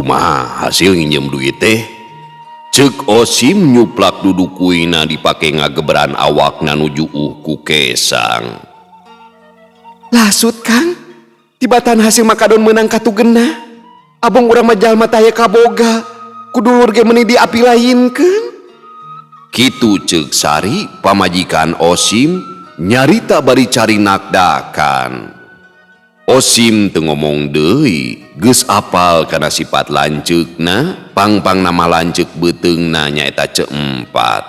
Kumaha hasil nginjem duit teh? Cek Osim nyuplak duduk kuina dipake ngagebran awakna nuju ku kesang. Lasut Kang, tibatan hasil makadon menang katugena. Abong urang mah jalma taya kaboga, kudulur ge meuni diapilainkeun. Kitu cek Sari pamajikan Osim nyarita bari cari nakdakan. Osim teu ngomong deui, geus apal kana sifat lanceukna, pangpang nama lanceuk beuteungna nyaeta Ceempat.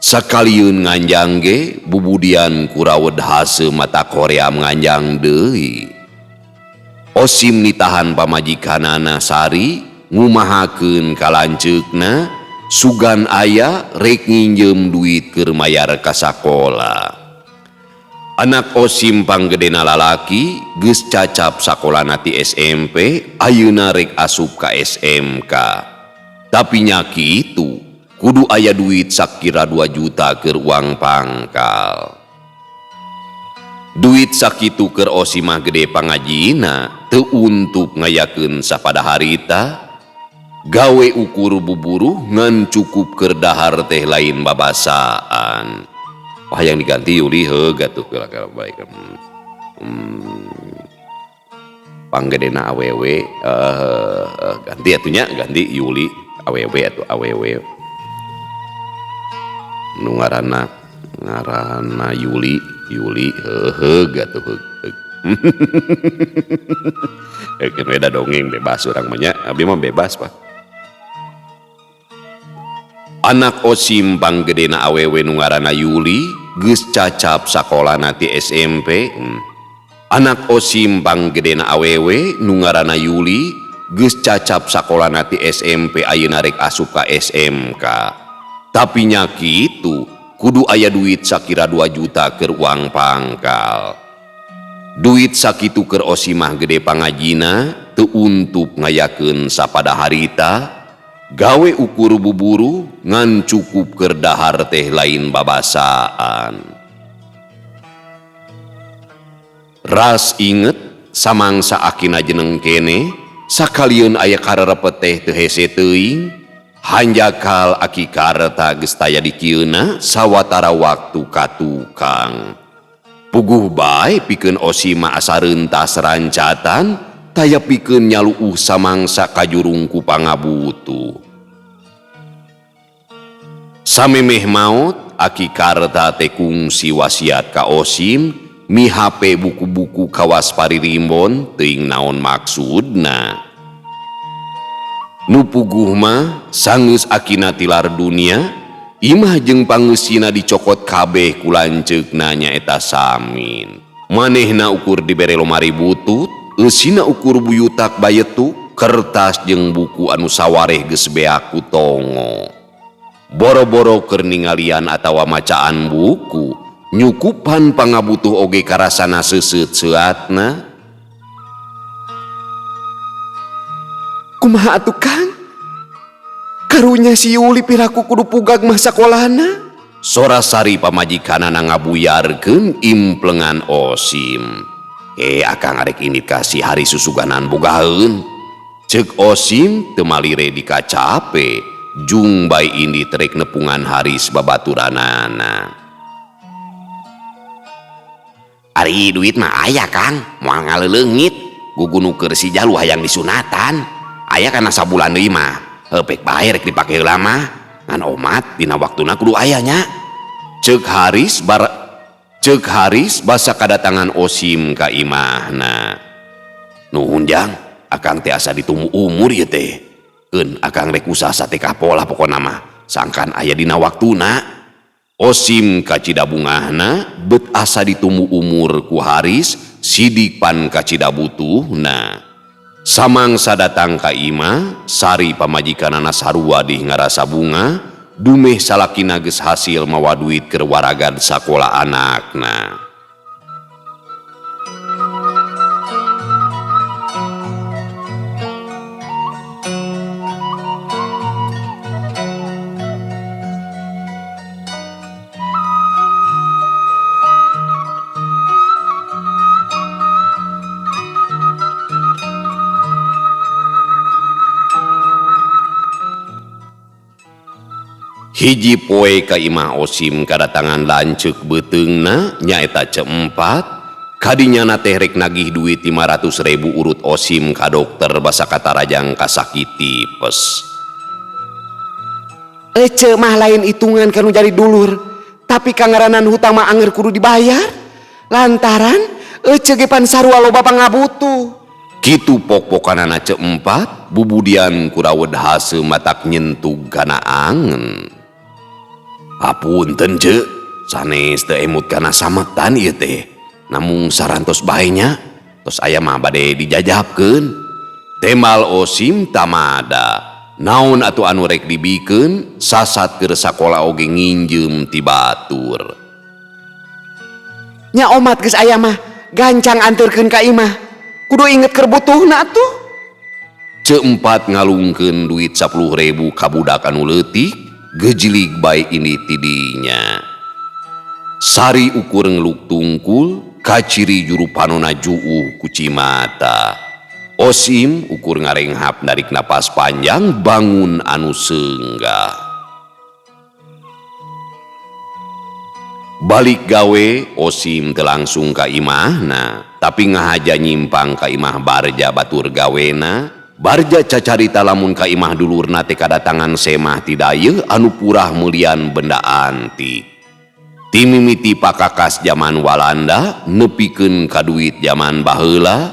Sakalieun nganjang ge bubudian kurawed hase mata koream nganjang deui. Osim nitahan pamajikanana Sari ngumahakeun ka lanceukna sugan aya rek nginjem duit keur mayar ka sakola. Anak Osim panggedena lalaki geus cacap sakolana ti SMP, ayeuna rek asup ka SMK. Tapi nya kitu, kudu aya duit sakira 2 juta keur uang pangkal. Duit sakitu keur Osim mah gede pangajina, teu untuk ngayakeun sapada harita. Gawe ukur buburuh ngan cukup keur dahar teh lain babasaan. Wah yang diganti Yuli heuga tuh kalau baik. Panggedena awewe ganti atunya ganti Yuli awewe atau awewe. Nu ngaranna Yuli heuga tuh kan beda dongeng bebas urang mah nya, abi mah bebas Pak. Anak Osim panggedena awewe nu ngaranna Yuli geus cacap sakolana ti SMP. Anak Osim panggedena awewe nu ngaranna Yuli geus cacap sakolana ti SMP ayeuna rek asup ka SMK. Tapi nya kitu, kudu aya duit sakira 2 juta keur uang pangkal. Duit sakitu keur Osim mah gede pangajina, teu untuk ngayakeun sapada harita. Gawe ukur buburu ngan cukup keur dahar teh lain babasaan. Ras inget samangsa akina jeneng kene sakalieun aya karerepet teh teu hese teuing, hanjakal aki kareta geus taya di kieuna sawatara waktu ka tukang. Puguh bae pikeun Osim mah asa reuntas rancatan taya pikeun nyaluuh samangsa kajurung ku pangabutuh. Samemeh maot aki kareta teh kungsi wasiat ka Osim mihape buku-buku kawas paririmbon teuing naon maksudna. Nu puguh mah sangeus akina tilar dunia, imah jeung pangeusina dicokot kabeh ku lanceukna nyaeta Samin. Manehna ukur dibere lomari butut, eusina ukur buyutak bayetuk, kertas jeung buku anu sawareh geus beak ku tongo. Boro-boro keur ningalian atawa macaan buku, nyukupan pangabutuh oge karasana seuseut seuatna. Kumaha atuh Kang? Karunya si Yuli piraku kudu pugag mah sakolana. Sora Sari pamajikanana ngabuyarkeun implengan Osim. Akang arek indikasi hari susuganan bogaheun. Ceuk Osim teu malire dikacape, jung bae indi terek nepungan haris babaturanana. Ari duit mah aya Kang, moal ngaleuleungit. Gugunu keur si Jalu hayang disunatan. Aya kana sabulan deui mah. Hepek bae rek dipake heula mah. Ngan omat dina waktuna kudu aya nya. Ceuk Haris basa kadatangan Osim ka imahna. Nuhun Jang, akang teh asa ditunggu umur ieu teh. Keun akang rek usaha teh kapola pokona mah. Sangkan aya dina waktuna. Osim ka cidabungahna bet asa ditunggu umur ku Haris sidik pan ka cidabutuhna. Samangsa datang ka imah, Sari pamajikanana sarua di ngarasa bunga, dumeh salakina geus hasil mawa duit keur waragad sakola anakna. Hiji poe ka Imah Osim kadatangan lanceuk beuteungna nyaeta Ceempat. Kadinyana teh rek nagih duit 500.000 urut Osim ka dokter basa kata rajang kasakit tipes. Ece mah lain hitungan kanu jadi dulur, tapi kangaranan hutang mah anger kudu dibayar. Lantaran ece ge pan sarua loba pangabutuh. Kitu pok-pokanana Ceempat bubudian kurawed hase matak nyentug kana angen. Hapunten ce, sanes teu emut kana sametan ieu teh. Namung sarantos bae nya, tos aya mah bade dijajabkeun. Temal Osim tamada. Naon atuh anu rek dibikeun, sasat keur sakola oge nginjem ti batur. Nya omat geus aya mah, gancang anterkeun ka imah. Kudu inget keur butuhna atuh. Ceempat ngalungkeun duit 10.000 ka budak anu leutik, gejilig bae ini tidinya. Sari ukur ngeluk tungkul, kaciri juru panona juuh ku Cimata. Osim ukur ngarenghap narik napas panjang bangun anu seunggah. Balik gawe Osim teu langsung ka imahna, tapi ngahaja nyimpang ka imah Barja batur gawena. Barja cacarita lamun ka imah dulurna teh kadatangan semah ti dayeuh anu purah mulian benda antik. Ti mimiti pakakas zaman Walanda nepikeun ka duit zaman baheula.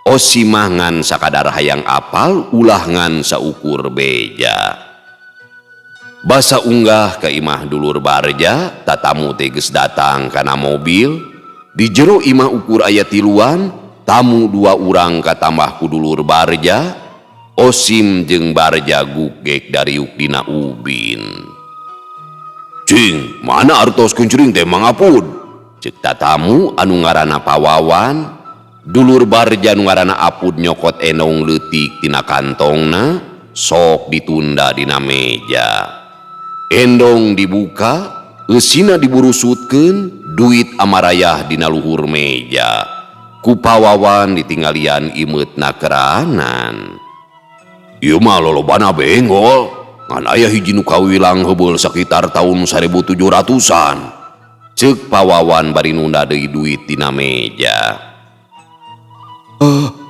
Osim mah ngan sakadar hayang apal ulah ngan saukur beja. Basa unggah ka imah dulur Barja, tatamu teh geus datang kana mobil. Di jero imah ukur aya tiluan, tamu 2 urang katambah ku dulur Barja. Osim jeung Barja gugek dariuk dina ubin. "Cing, mana artos kuncring teh Mang Apud?" Ceuk tatamu anu ngaranna Pawawan. Dulur Barja anu ngaranna Apud nyokot enong leutik tina kantongna, sok ditunda dina meja. Endong dibuka, eusina diburusutkeun, duit amarayah dina luhur meja. Ku Pawawan ditinggalian imeutna keranan. "Ieu mah lolobana bengol, ngan aya hiji nu kawilang heubeul sakitar tahun 1700-an. Ceuk Pawawan bari nunda deui duit dina meja.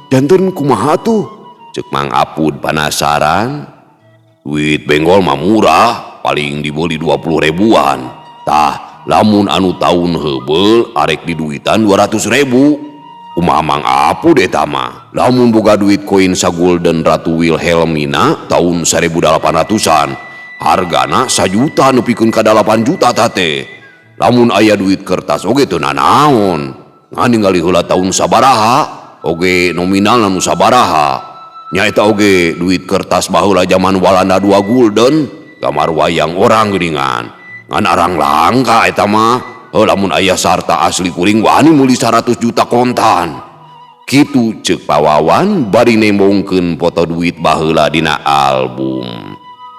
Janten kumaha tuh?" Ceuk Mang Apud panasaran. "Duit bengol mah murah, paling dibeli 20.000-an. Tah, lamun anu taun heubeul arek diduitan 200.000. Kumaha Mang Apud eta mah? Lamun boga duit koin sagulden Ratu Wilhelmina tahun 1800-an, hargana 1 juta nepikeun ka 8 juta tate. Lamun aya duit kertas oge teu nanaon. Ngan ningali heula tahun sabaraha, oge nominal nu sabaraha. Nyaeta oge duit kertas baheula zaman Walanda 2 gulden, gambar wayang orang geuningan. Ngan arang langka eta mah. Lamun aya sarta asli kuring wani meuli 100 juta kontan." Kitu ceuk Pawawan bari nembongkeun foto duit baheula dina album.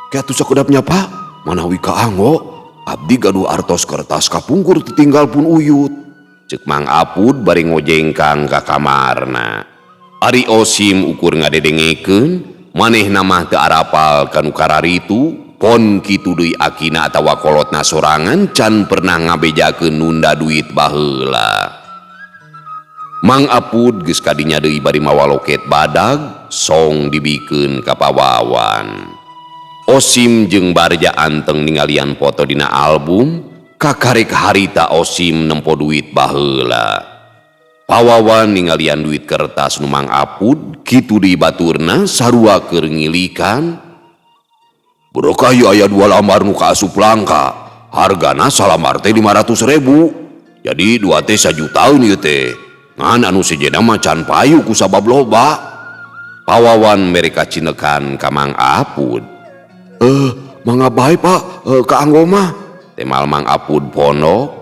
"Kiatu sakedapnya Pak, manawi kaanggo, abdi gaduh artos kertas kapungkur tinggal pun uyut." Ceuk Mang Apud bari ngojengkang ka kamarna. Ari Osim ukur ngadedengekeun, manehna mah teu arapal kanu kararitu, pon kitu deui akina atawa kolotna sorangan can pernah ngabejakeun nunda duit baheula. Mang Apud geus kadinya deui bari mawa loket badag, song dibikeun ka Pawawan. Osim jeung Barja anteng ningalian foto dina album, kakarek harita Osim nempo duit baheula. Pawawan ningalian duit kertas nu Mang Apud, kitu deui baturna sarua keur ngilikan. "Barokah ieu aya 2 lambar nu kaasup langka, hargana salamar teh 500.000. Jadi 2 teh 1 jutaan ieu teh. Ngan anu sejenna mah can payu ku sabab loba." Pawawan mereka cinekan ka Mang Apud. Mangga bae Pak, kaanggo mah." Temal Mang Apud pondok.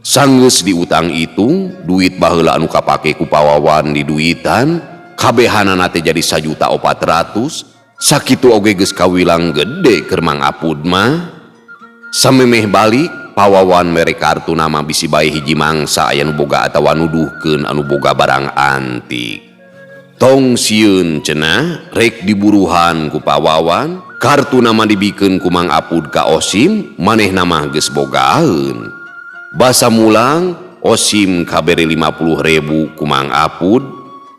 Sanggeus diutang itung, duit baheula anu kapake ku Pawawan di duitan, kabehanana teh jadi 1.400.000. Sakitu oge geus kawilang gede keur Mang Apud mah. Samemeh balik, Pawawan mere kartu nama bisi bae hiji mangsa aya nu boga atawa nuduhkeun anu boga barang antik. "Tong sieun cenah, rek diburuhan ku Pawawan, kartu nama dibikeun ku Mang Apud ka Osim maneh nama geus bogaeun. Basa mulang Osim kabere 50.000 ku Mang Apud.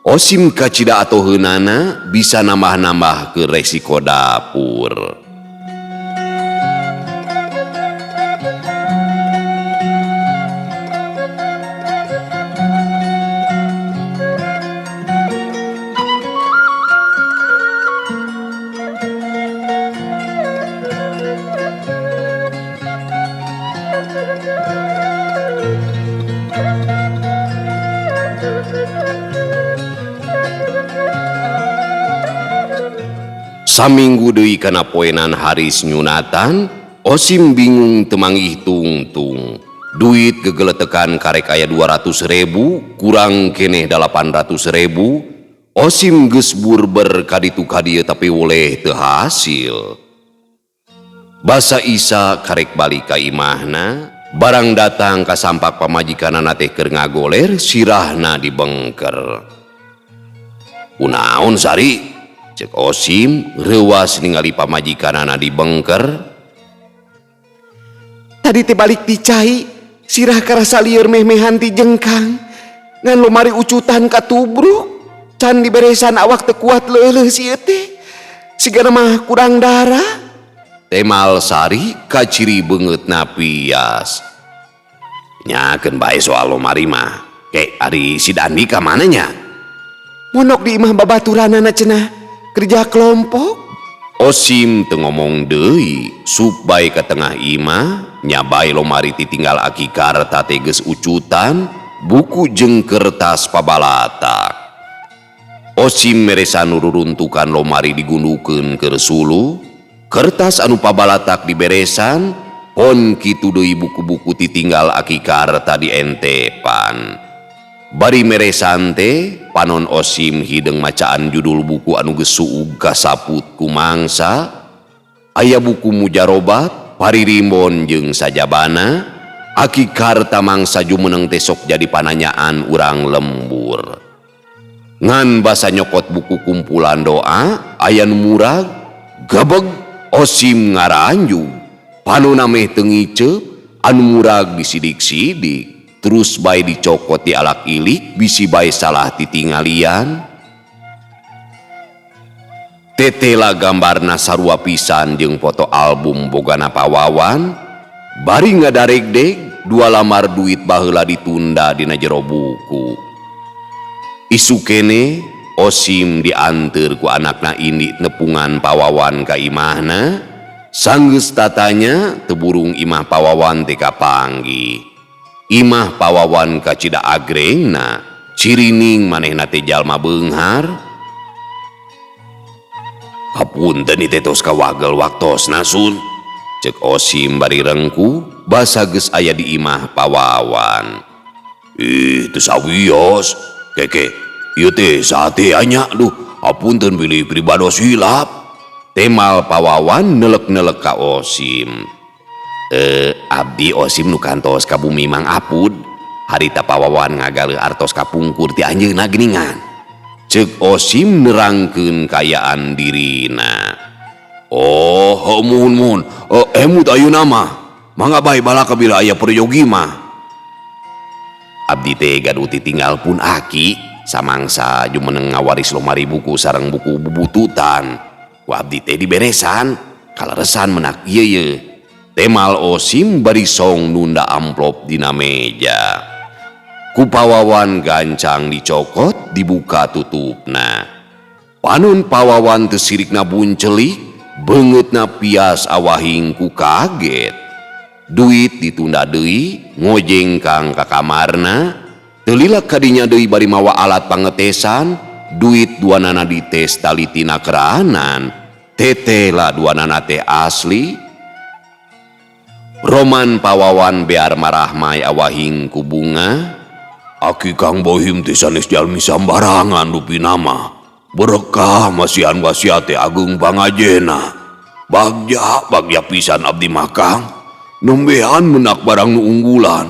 Osim kacida atoheunana bisa nambah-nambah ke resiko dapur. Saminggu deui kana poenan Haris nyunatan, Osim bingung teu manggih tungtung. Duit gegeletekan karek aya 200.000 kurang keneh 800.000. Osim geus burber kaditu kadieu tapi woleh teu hasil. Basa Isa karek balik ka imahna, barang datang ka sampak pamajikanana teh keur ngagoler sirahna dibengker. Kunaon Sari? Cek Osim reuas ningali pamajikanana dibengker. Tadi teh balik di cai, sirah karasa lieur meh-mehan ti jengkang. Ngan lomari ucutan ka tubruk, can diberesan awak teu kuat leuleuh sieu teh. Sigana mah kurang darah. Temal Sari kaciri beungeutna pias. Nyakeun bae soal lomari mah. Ke ari si Dandi ka mana nya? Monok di imah babaturanana cenah. Kerja kelompok. Osim teu ngomong deui, sup bae ka tengah imah, nyabai lomari titinggal aki karta teh geus ucutan, buku jeung kertas pabalatak. Osim meresan nururuntukan lomari digundukeun keur sulu, kertas anu pabalatak diberesan, pon kitu deui buku-buku titinggal aki karta dientepan. Bari meresan teh panon Osim hideung macaan judul buku anu geus suug kasaput ku mangsa. Aya buku mujarobat, paririmbon jeung sajabana. Aki karta mangsa jumeneng teh sok jadi pananyaan urang lembur. Ngan basa nyokot buku kumpulan doa, aya nu murag, gabeg Osim ngaranjug. Panonna meh teu ngiceup, anu murag disidik-sidik. Terus bae dicokot di alak ilik, bisi bae salah titingalian. Tetela gambarna sarua pisan jeung foto album bogana pawawan. Bari ngadaregdeg 2 lamar duit baheula ditunda dina jero buku. Isu kene Osim dianteur ku anakna indi nepungan pawawan ka imahna. Sanggeus tatanya teu burung imah pawawan teh kapanggih. Imah pawawan kacida agrengna, cirining manehna teh jalma beunghar. Hapunten ieu teh tos kawagel waktosna sun, cek Osim bari rengku, basa geus aya di imah pawawan. Teu sawios, keke, ieu teh sate anya, duh, hapunten pilih pribados hilap. Temal pawawan nelek-nelek ka Osim. Abdi Osim nu kantos ka bumi Mang Apud. Harita pawawan ngagaleuh artos kapungkur ti anjeunna geuningan. Ceuk Osim nerangkeun kayaan dirina. Oh, muhun. Emut ayeuna mah. Mangga bae balaka bila aya peryogi mah. Abdi teh gaduh titinggal pun aki, samangsa jumeneng ngawaris lomari buku sareng buku bubututan. Ku abdi teh diberesan, kaleresan menak ieu. Temal Osim bari song nunda amplop dina meja. Ku pawawan gancang dicokot, dibuka tutupna. Panon pawawan teu sirikna buncelik, beungeutna pias awahing ku kaget. Duit ditunda deui, ngojengkang ka kamarna. Teu lilak kadinya deui bari mawa alat pangetesan, duit duanana dites tali tina keranan. Tetela duanana teh asli. Roman pawawan bear marah mai awahing ku bunga. Aki Kang Bohim teh sanes jalmi sambarangan dupina mah. Berkah masihan wasiat teh agung pangajena. Bagja pisan abdi mah Kang. Nembean menak barang nu unggulan.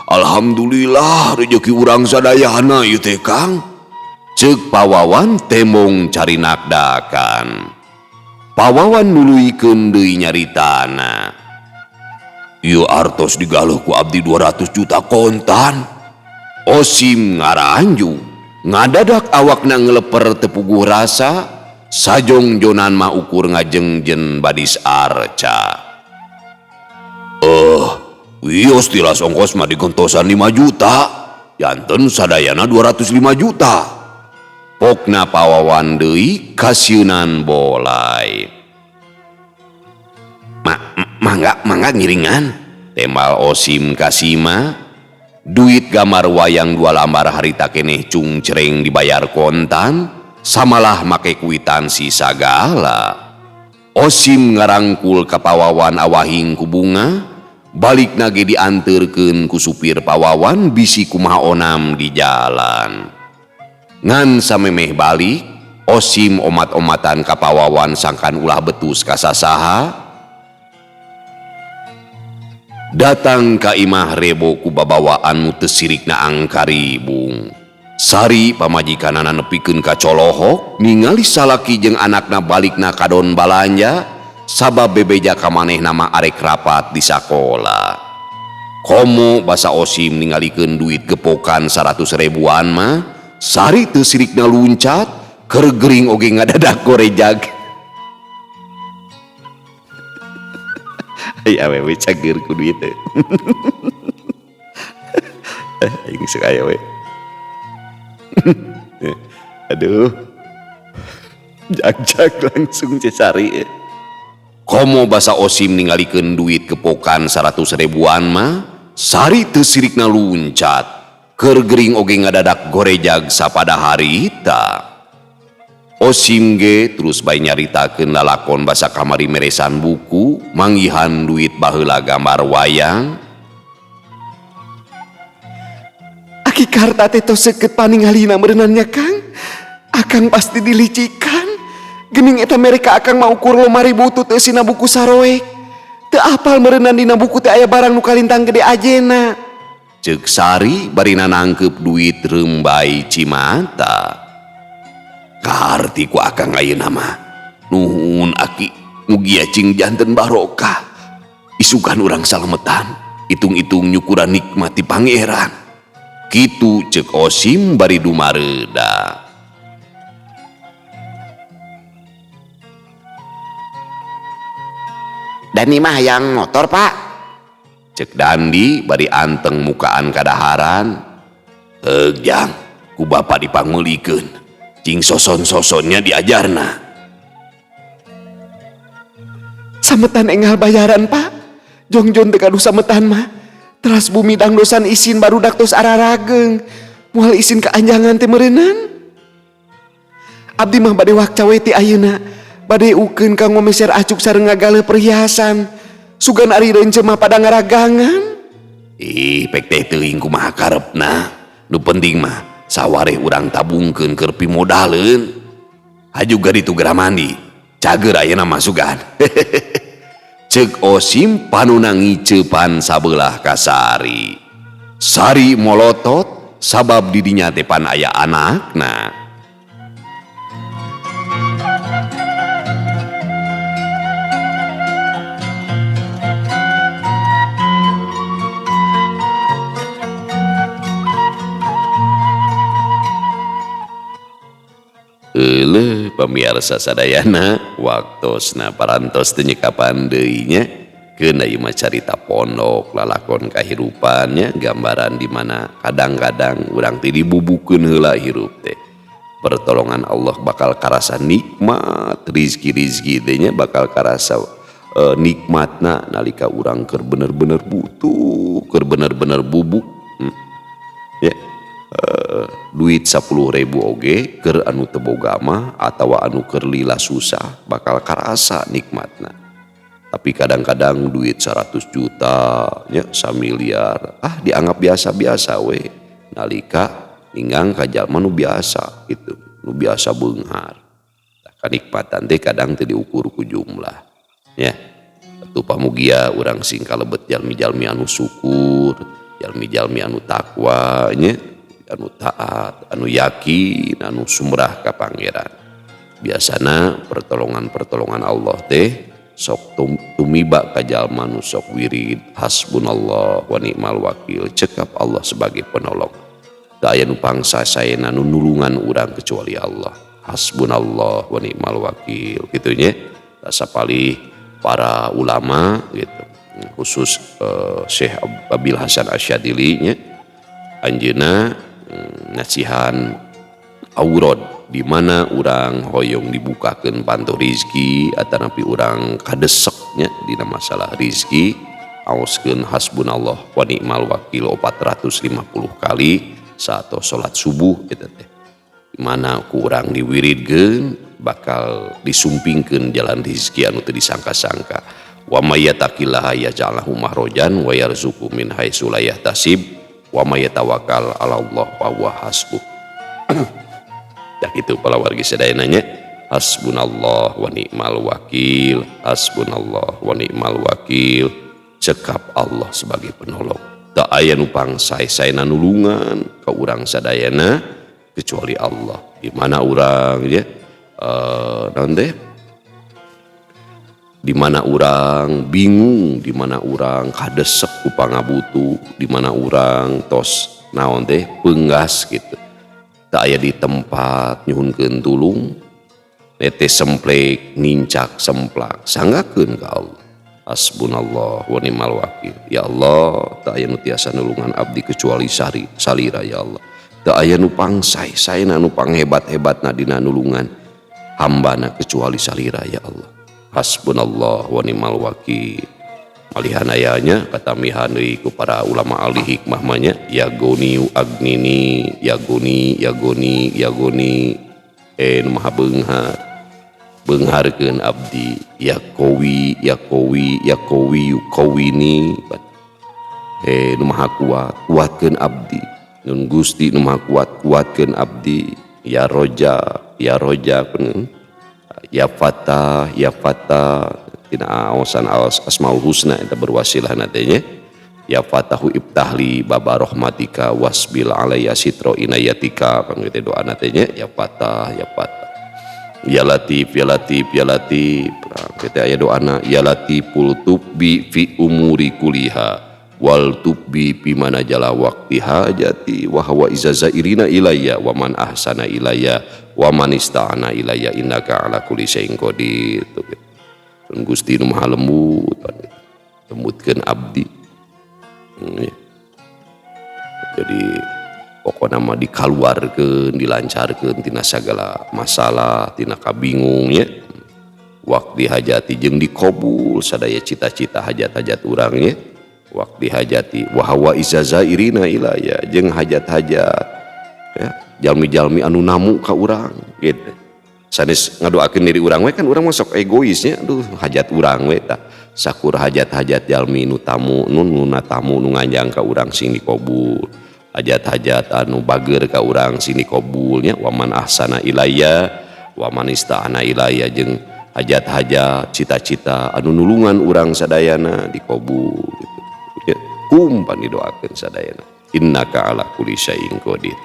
Alhamdulillah rezeki urang sadayana ieu teh Kang. Ceuk pawawan temong cari nakdakan. Pawawan nuluykeun deui nyaritana. Ieu artos digaluh ku abdi 200 juta kontan. Osim ngaranju, ngadadak awakna ngeleper tepuguh rasa, sajong jonan mah ukur ngajengjen badis arca. Wios tilas ongkos mah digentosan 5 juta, yanten sadayana 205 juta. Pokna pawawan deui kasieunan bolai. Mangga ngiringan, temal Osim kasima. Duit gambar wayang 2 lambar harita keneh cung cereng dibayar kontan, samalah make kwitansi sagala. Osim ngarangkul ka pawawan awahing ku bunga, balik nage dianterkeun ku supir pawawan bisi kumaha onam di jalan. Ngan samemeh balik, Osim omat-omatan ka pawawan sangkan ulah betus kasasaha. Datang ka imah rebo ku babawaan nu teu sirikna angkaribung. Sari pamajikanana nepikeun ka colohok, ningali salaki jeung anakna balikna kadon balanja, sabab bebeja ka manehna mah arek rapat di sakola. Komo basa Osim ningalikeun duit gepokan 100 ribuan mah, sari teu sirikna luncat, keur gering oge ngadadak gorejag. Ai awewe cager ku duit teh. Aing sok aya we. Aduh. Jag langsung cesari. Komo basa Osim ningalikeun duit gepokan 100 ribuan mah, sari teu sirikna luncat, keur gering oge ngadadak gorejag sapada harita. Osim ge terus bae nyaritakeun lalakon basa kamari meresan buku, manggihan duit baheula gambar wayang. Aki karta teh tos seukeut paningalina meureunannya Kang. Akang pasti dilicikan. Gening eta mereka akang mau ukur lomari butut eusina buku saroek. Teu apal meureunnan dina buku teh aya barang nu kalintang gede ajena. Ceuk Sari barina nangkep duit rembai Cimata. Kaharti ku akang ayeuna mah, nuhun Aki mugi cing janten barokah. Isukan urang salametan, itung-itung nyukuran nikmati pangeran. Kitu ceuk Osim bari dumareuda. Dani mah hayang motor pak. Cek Dandi bari anteng mukaan kadaharan. Jang, ku bapa dipanggulikeun, cing soson-sosonnya diajarna. Sametan enggal bayaran Pak. Jongjon teu kaduh sametan mah. Teras bumi dangdosan isin barudak tos ararageng. Moal isin keanjangan teh meureunnan. Abdi mah bade wak cawe ti ayeuna. Bade ukeun kanggo meser acuk sareng ngagale perhiasan. Sugan ari reunceun mah pada ngaragangan. Pek teh teuing kumaha karepna. Nu penting mah sawareh urang tabungkeun keur pimodaleun. Hajuga ditu Gramandi, cager ayeuna mah sugan. Ceuk Osim panuna ngiceupan sabelah ka Sari. Sari molotot sabab di dinya teh pan aya anakna. Pemirsa sadayana, waktosna parantos teu nyekapan deui nya keun ieu mah carita pondok lalakon kahirupannya, gambaran di mana kadang-kadang urang teh dibubukeun heula hirup teh. Pertolongan Allah bakal karasa nikmat, rizki teh nya bakal karasa nikmatna nalika urang keur bener-bener butuh, keur bener-bener bubuk. Ya. Duit 10.000 oge keur anu teu boga mah atawa anu keur lila susah bakal karasa nikmatna. Tapi kadang-kadang duit 100 juta nya 1 miliar dianggap biasa-biasa we nalika ninggang ka jalma nu biasa gitu, nu biasa beunghar. Kanikmatan teh kadang teu diukur ku jumlah nya. Atuh pamugia urang sing kalebet jalmi-jalmi anu syukur, jalmi-jalmi anu takwa nya, anu taat, anu yakin, anu sumrah ka pangeran. biasana pertolongan Allah teh sok tumiba ka jalma nu sok wirid hasbunallah wa ni'mal wakil, cekap Allah sebagai penolong. Teu aya nu pangsasaena nu nulungan urang kecuali Allah. Hasbunallah wa ni'mal wakil kitu nya. Sapalih para ulama gitu, khusus Syekh Abil Hasan Asyadili nya anjeunna nasihan aurad di mana urang hoyong dibukakeun pantu rizki atanapi urang kadeseknya dina masalah rizki aoskeun hasbunallah wa ni'mal wakil 450 kali saat salat subuh eta teh, di mana ku urang diwiridkeun bakal disumpingkeun jalan rizki anu teu disangka-sangka. Wa may yattaqillaha yaj'al lahu makhrajan wa yarzuqhu min haitsu la yahtasib wa may yatawakkal 'ala Allah fa huwa hasbuh. Dah gitu pala wargi sadaya nanya hasbunallah wa ni'mal wakil, hasbunallah wa ni'mal wakil, cekap Allah sebagai penolong. Tak aya nu pangsae-saena nulungan ka urang sadayana kecuali Allah. Di mana urang ya nanti di mana urang bingung, di mana urang kadesek ku pangabutuh, di mana urang tos naon teh peunggas gitu. Tak aya di tempat nyuhunkeun tulung, nete semplek nincak semplak sanggakeun ka Allah. Hasbunallah wa ni'mal wakil. Ya Allah, tak aya nu tiasa nulungan abdi kecuali salira ya Allah. Tak aya nu pangsae-saena nu panghebat-hebatna dina nulungan hambana kecuali salira ya Allah. Hasbunallah wa ni'mal wakil. Malihan ayanya kata mihanui ku para ulama ahli hikmah manya ya goni agnini ya goni nu maha beungharkeun abdi ya kowi kowini nu maha kuatkeun abdi nun Gusti nu maha kuatkeun abdi ya roja pun ya fatah tina aosan asmaul husna eta berwasilah natenya ya fatahu ibtahli baba rahmatika wasbil alayya sitro inayatika pangeuti doa natenya ya fatah ya latif kita aya doana ya latiful tubbi fi umuri kuliha wal tubbi fi mana jala waqti hajati wa huwa izazairina ilayya wa man ahsana ilayya wa man ista'ana ilayya innaka ala kulli syai'in qadir. Gusti nu maha lembutkeun abdi. Jadi pokokna mah dikaluarkeun, dilancarkeun tina sagala masalah, tina kabingungnya. Waqti hajati jeung dikabul sadaya cita-cita hajat-hajat urang nya. Waqti hajati wa hawa izazairina ilaya jeung hajat-hajat ya, jalmi-jalmi anu namu ka urang gitu. Sanes ngadoakeun diri urang we kan urang mah sok egoisnya, aduh hajat urang we tah. Sakur hajat-hajat jalmi nu tamu nu nganjang ka urang sing dikabul. Hajat-hajat anu bager ka urang sing dikabulnya wa man ahsana ilayya wa man ista'ana ilayya jeung hajat-hajat cita-cita anu nulungan urang sadayana dikabul gitu. Ya, kumpan didoakeun sadayana. Innaka ala kulli syai'in qadir.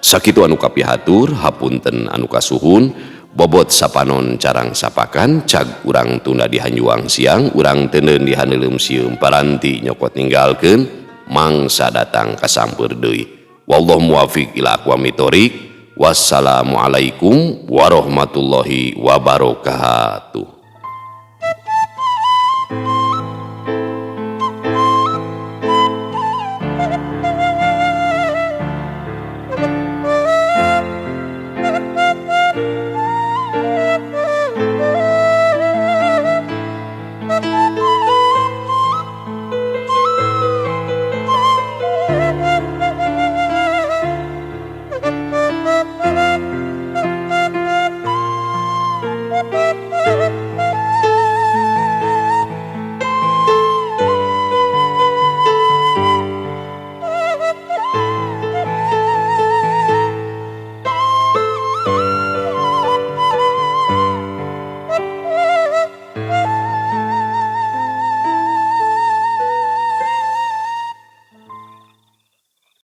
Sakitu anu kapihatur hapunten anu kasuhun bobot sapanon carang sapakan cag urang tunda dihanjuang siang urang teuneun dihaneuleum sieum paranti nyokot ninggalkeun mangsa datang kasampeur deui. Wallahu muwaffiq ila aqwamit thoriq. Wassalamualaikum warahmatullahi wabarakatuh.